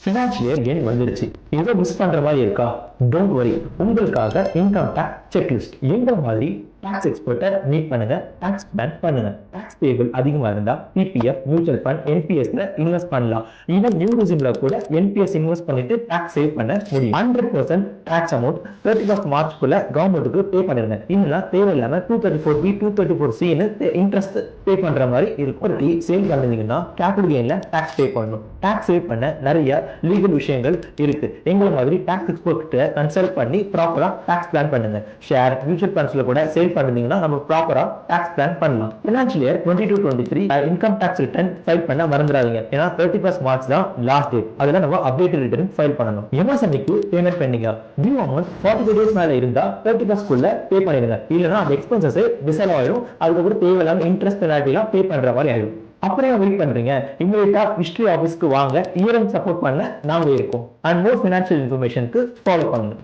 Financial year எண் வந்துருச்சு. ஏதோ மிஸ் பண்ற மாதிரி இருக்கா? டோன்ட் வரி, உங்களுக்காக இன்கம் டேக்ஸ் செக்லிஸ்ட். எந்த மாதிரி டாக்ஸ் எக்ஸ்பர்ட்டை மீட் பண்ணுங்க, டாக்ஸ் பிளான் பண்ணுங்க. டாக்ஸ் பேபிள் அதிகமா இருந்தா பிபிஎஃப், மியூச்சுவல் ஃபண்ட், என்பிஎஸ்ல இன்வெஸ்ட் பண்ணலாம். ஈவன் நியூ ரிசிம்ல கூட என்பிஎஸ் இன்வெஸ்ட் பண்ணிட்டு டாக்ஸ் சேவ் பண்ண முடியும். 100% டாக்ஸ் அமௌண்ட் 31st மார்ச்க்குள்ள கவர்மெண்ட்டுக்கு பே பண்ணிருங்க. இதெல்லாம் தேவையில்லாம 234B 234Cன்னு இன்ட்ரெஸ்ட் பே பண்ற மாதிரி இருக்கும். சேல் பண்ணிருந்தீங்கன்னா கேபிட்டல் கெயின்ல டாக்ஸ் பே பண்ணணும். டாக்ஸ் சேவ் பண்ண நிறைய லீகல் விஷயங்கள் இருக்கு. எங்களை மாதிரி டாக்ஸ் எக்ஸ்பர்ட் கன்சல்ட் பண்ணி ப்ராப்பரா டாக்ஸ் பிளான் பண்ணுங்க. ஷேர், மியூச்சுவல் ஃபண்ட்ஸ்ல கூட சேல் பண்ணிருந்தீங்கன்னா நம்ம ப்ராப்பரா டாக்ஸ் பிளான் பண்ணலாம். Financial year 22-23 income tax return file பண்ண மறந்துடாதீங்க. ஏன்னா 31st மார்ச் தான் லாஸ்ட் டேட். அதுல நம்ம அப்டேட்டட் ரிட்டர்ன் ஃபைல் பண்ணணும். எம்எஸ்எம்இக்கு payment pending due amount 45 days மேல இருந்தா 31st குள்ள பே பண்ணிடுங்க. இல்லைன்னா அந்த எக்ஸ்பென்சஸ் டிசல் ஆயிடும். அதுக்கப்புறம் தேவையில்லாம இன்ட்ரெஸ்ட் பெனால்ட்டிலாம் பே பண்ற மாதிரி ஆயிடும். அப்புறம் வெயிட் பண்றீங்க? இமீடியட்டா ஹிஸ்டரி ஆஃபீஸ்க்கு வாங்க. இயர் சப்போர்ட் பண்ண நாங்க இருக்கோம். அண்ட் மோர் ஃபினான்ஷியல் இன்ஃபர்மேஷனுக்கு ஃபாலோ பண்ணுங்க.